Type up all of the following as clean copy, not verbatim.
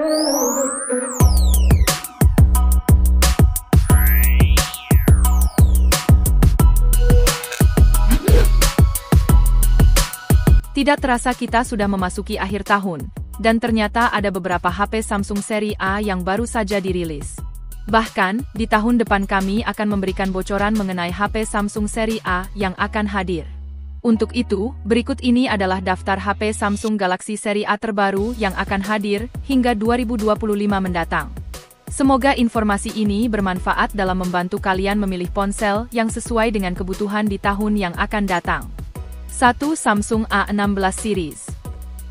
Tidak terasa kita sudah memasuki akhir tahun, dan ternyata ada beberapa HP Samsung seri A yang baru saja dirilis. Bahkan, di tahun depan kami akan memberikan bocoran mengenai HP Samsung seri A yang akan hadir. Untuk itu, berikut ini adalah daftar HP Samsung Galaxy seri A terbaru yang akan hadir hingga 2025 mendatang. Semoga informasi ini bermanfaat dalam membantu kalian memilih ponsel yang sesuai dengan kebutuhan di tahun yang akan datang. 1. Samsung A16 Series.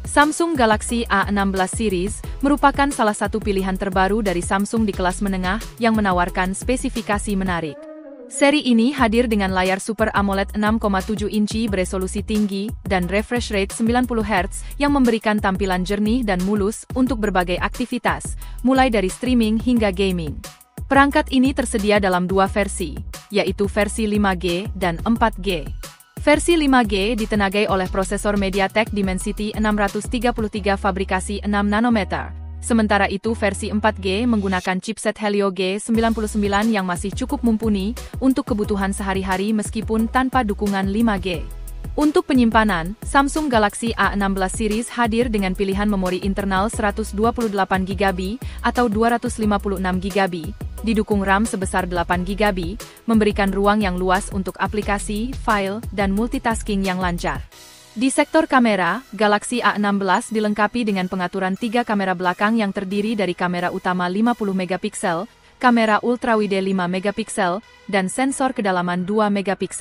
Samsung Galaxy A16 Series merupakan salah satu pilihan terbaru dari Samsung di kelas menengah yang menawarkan spesifikasi menarik. Seri ini hadir dengan layar Super AMOLED 6,7 inci beresolusi tinggi dan refresh rate 90 Hz yang memberikan tampilan jernih dan mulus untuk berbagai aktivitas, mulai dari streaming hingga gaming. Perangkat ini tersedia dalam dua versi, yaitu versi 5G dan 4G. Versi 5G ditenagai oleh prosesor MediaTek Dimensity 633 fabrikasi 6 nanometer. Sementara itu versi 4G menggunakan chipset Helio G99 yang masih cukup mumpuni untuk kebutuhan sehari-hari meskipun tanpa dukungan 5G. Untuk penyimpanan, Samsung Galaxy A16 series hadir dengan pilihan memori internal 128GB atau 256GB, didukung RAM sebesar 8GB, memberikan ruang yang luas untuk aplikasi, file, dan multitasking yang lancar. Di sektor kamera, Galaxy A16 dilengkapi dengan pengaturan 3 kamera belakang yang terdiri dari kamera utama 50MP, kamera ultrawide 5MP, dan sensor kedalaman 2MP.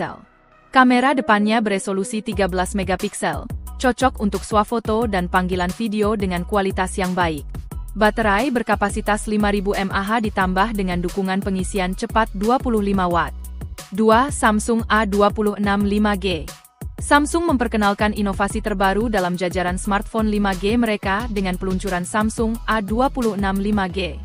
Kamera depannya beresolusi 13MP, cocok untuk swafoto dan panggilan video dengan kualitas yang baik. Baterai berkapasitas 5000 mAh ditambah dengan dukungan pengisian cepat 25 Watt. 2. Samsung A26 5G. Samsung memperkenalkan inovasi terbaru dalam jajaran smartphone 5G mereka dengan peluncuran Samsung A26 5G.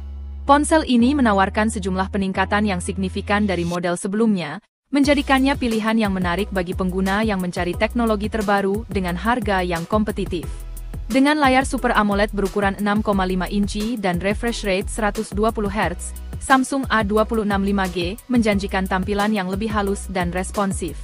Ponsel ini menawarkan sejumlah peningkatan yang signifikan dari model sebelumnya, menjadikannya pilihan yang menarik bagi pengguna yang mencari teknologi terbaru dengan harga yang kompetitif. Dengan layar Super AMOLED berukuran 6,5 inci dan refresh rate 120 Hz, Samsung A26 5G menjanjikan tampilan yang lebih halus dan responsif.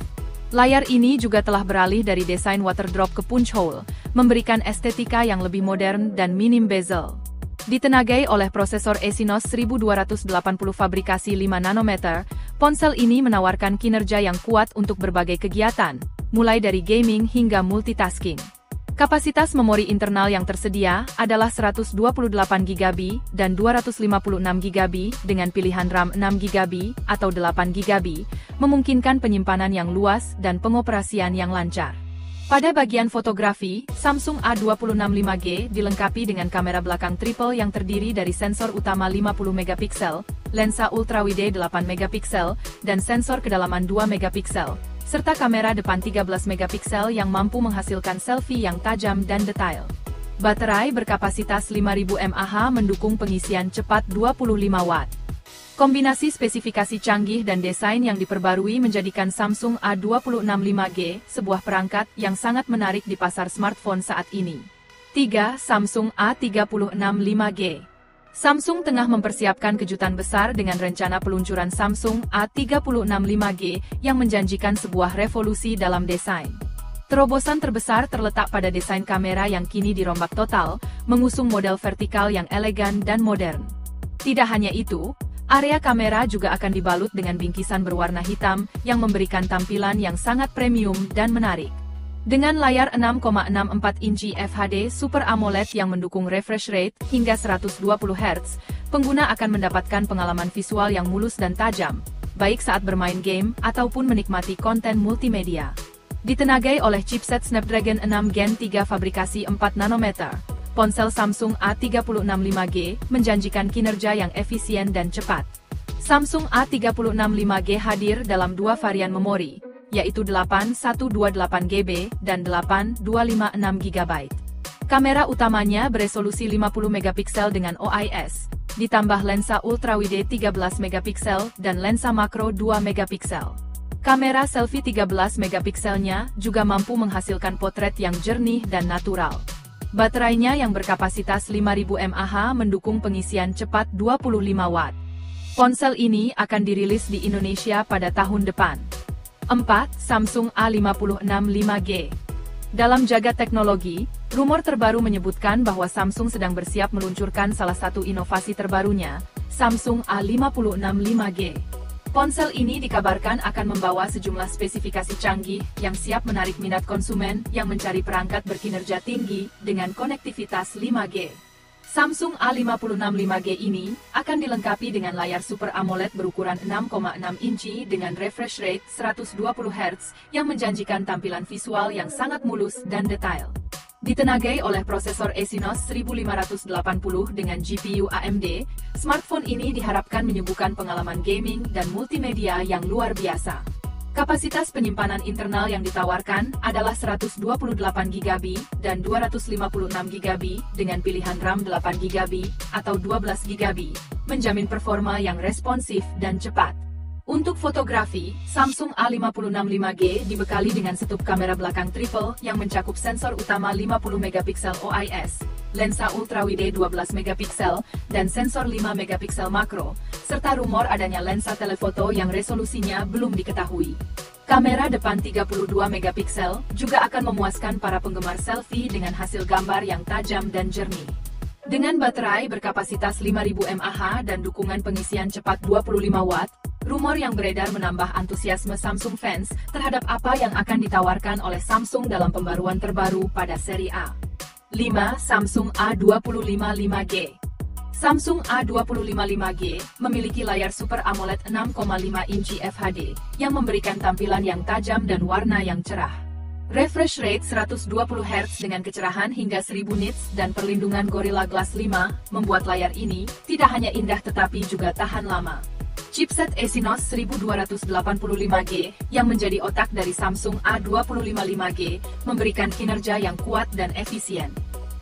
Layar ini juga telah beralih dari desain waterdrop ke punch hole, memberikan estetika yang lebih modern dan minim bezel. Ditenagai oleh prosesor Exynos 1280 fabrikasi 5 nanometer, ponsel ini menawarkan kinerja yang kuat untuk berbagai kegiatan, mulai dari gaming hingga multitasking. Kapasitas memori internal yang tersedia adalah 128GB dan 256GB dengan pilihan RAM 6GB atau 8GB, memungkinkan penyimpanan yang luas dan pengoperasian yang lancar. Pada bagian fotografi, Samsung A26 5G dilengkapi dengan kamera belakang triple yang terdiri dari sensor utama 50MP, lensa ultrawide 8MP, dan sensor kedalaman 2MP, serta kamera depan 13MP yang mampu menghasilkan selfie yang tajam dan detail. Baterai berkapasitas 5000 mAh mendukung pengisian cepat 25 Watt. Kombinasi spesifikasi canggih dan desain yang diperbarui menjadikan Samsung A26 5G sebuah perangkat yang sangat menarik di pasar smartphone saat ini. 3. Samsung A36 5G. Samsung tengah mempersiapkan kejutan besar dengan rencana peluncuran Samsung A36 5G yang menjanjikan sebuah revolusi dalam desain. Terobosan terbesar terletak pada desain kamera yang kini dirombak total, mengusung model vertikal yang elegan dan modern. Tidak hanya itu, area kamera juga akan dibalut dengan bingkisan berwarna hitam yang memberikan tampilan yang sangat premium dan menarik. Dengan layar 6,64 inci FHD Super AMOLED yang mendukung refresh rate hingga 120 Hz, pengguna akan mendapatkan pengalaman visual yang mulus dan tajam, baik saat bermain game ataupun menikmati konten multimedia. Ditenagai oleh chipset Snapdragon 6 Gen 3 fabrikasi 4 nanometer, ponsel Samsung A36 5G menjanjikan kinerja yang efisien dan cepat. Samsung A36 5G hadir dalam dua varian memori, yaitu 8128GB dan 8256GB. Kamera utamanya beresolusi 50MP dengan OIS, ditambah lensa ultrawide 13MP dan lensa makro 2MP. Kamera selfie 13MP-nya juga mampu menghasilkan potret yang jernih dan natural. Baterainya yang berkapasitas 5000 mAh mendukung pengisian cepat 25 Watt. Ponsel ini akan dirilis di Indonesia pada tahun depan. 4. Samsung A56 5G. Dalam jagat teknologi, rumor terbaru menyebutkan bahwa Samsung sedang bersiap meluncurkan salah satu inovasi terbarunya, Samsung A56 5G. Ponsel ini dikabarkan akan membawa sejumlah spesifikasi canggih yang siap menarik minat konsumen yang mencari perangkat berkinerja tinggi dengan konektivitas 5G. Samsung A56 5G ini akan dilengkapi dengan layar Super AMOLED berukuran 6,6 inci dengan refresh rate 120 Hz yang menjanjikan tampilan visual yang sangat mulus dan detail. Ditenagai oleh prosesor Exynos 1580 dengan GPU AMD, smartphone ini diharapkan menyuguhkan pengalaman gaming dan multimedia yang luar biasa. Kapasitas penyimpanan internal yang ditawarkan adalah 128GB dan 256GB dengan pilihan RAM 8GB atau 12GB, menjamin performa yang responsif dan cepat. Untuk fotografi, Samsung A56 5G dibekali dengan setup kamera belakang triple yang mencakup sensor utama 50MP OIS, lensa ultrawide 12MP, dan sensor 5MP makro, serta rumor adanya lensa telefoto yang resolusinya belum diketahui. Kamera depan 32MP juga akan memuaskan para penggemar selfie dengan hasil gambar yang tajam dan jernih. Dengan baterai berkapasitas 5000 mAh dan dukungan pengisian cepat 25 Watt, rumor yang beredar menambah antusiasme Samsung fans terhadap apa yang akan ditawarkan oleh Samsung dalam pembaruan terbaru pada seri A. 5. Samsung A25 5G. Samsung A25 5G memiliki layar Super AMOLED 6,5 inci FHD yang memberikan tampilan yang tajam dan warna yang cerah. Refresh rate 120 Hz dengan kecerahan hingga 1000 nits dan perlindungan Gorilla Glass 5 membuat layar ini tidak hanya indah tetapi juga tahan lama. Chipset Exynos 1285G yang menjadi otak dari Samsung A25 5G memberikan kinerja yang kuat dan efisien.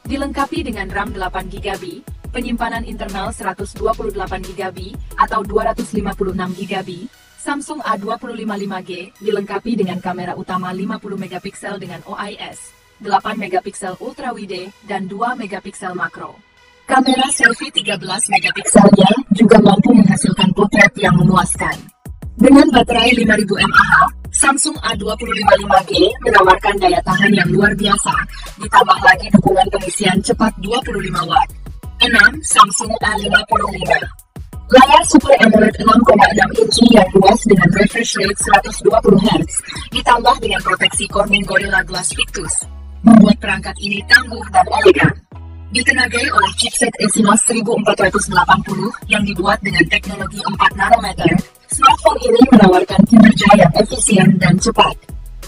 Dilengkapi dengan RAM 8GB, penyimpanan internal 128GB atau 256GB, Samsung A25 5G dilengkapi dengan kamera utama 50MP dengan OIS, 8MP ultrawide, dan 2MP makro. Kamera selfie 13MP-nya juga mampu menghasilkan potret yang memuaskan. Dengan baterai 5000 mAh, Samsung A25 5G menawarkan daya tahan yang luar biasa, ditambah lagi dukungan pengisian cepat 25 Watt. 6. Samsung A55. Layar Super AMOLED 6,6 inci yang luas dengan refresh rate 120 Hz, ditambah dengan proteksi Corning Gorilla Glass Victus, membuat perangkat ini tangguh dan elegan. Ditenagai oleh chipset Exynos 1480 yang dibuat dengan teknologi 4 nanometer, smartphone ini menawarkan kinerja yang efisien dan cepat.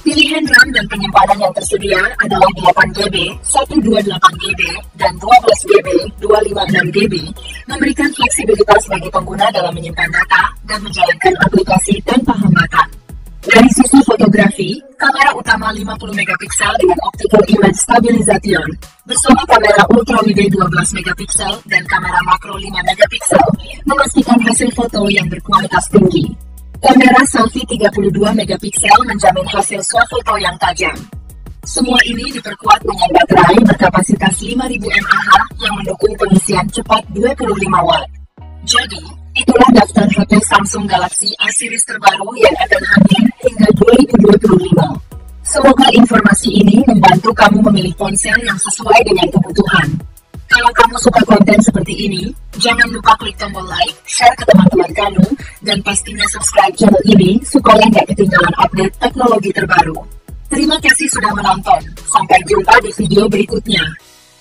Pilihan RAM dan penyimpanan yang tersedia adalah 8GB, 128GB, dan 12GB, 256GB, memberikan fleksibilitas bagi pengguna dalam menyimpan data dan menjalankan aplikasi tanpa hambatan. Dari sisi fotografi, kamera utama 50MP dengan optical image stabilization, bersama kamera ultrawide 12MP dan kamera makro 5MP, memastikan hasil foto yang berkualitas tinggi. Kamera selfie 32MP menjamin hasil swafoto yang tajam. Semua ini diperkuat dengan baterai berkapasitas 5000 mAh yang mendukung pengisian cepat 25 Watt. Jadi, itulah daftar HP Samsung Galaxy A series terbaru yang akan hadir hingga 2025. Semoga informasi ini membantu kamu memilih ponsel yang sesuai dengan kebutuhan. Kalau kamu suka konten seperti ini, jangan lupa klik tombol like, share ke teman-teman kamu, dan pastinya subscribe channel ini supaya nggak ketinggalan update teknologi terbaru. Terima kasih sudah menonton. Sampai jumpa di video berikutnya.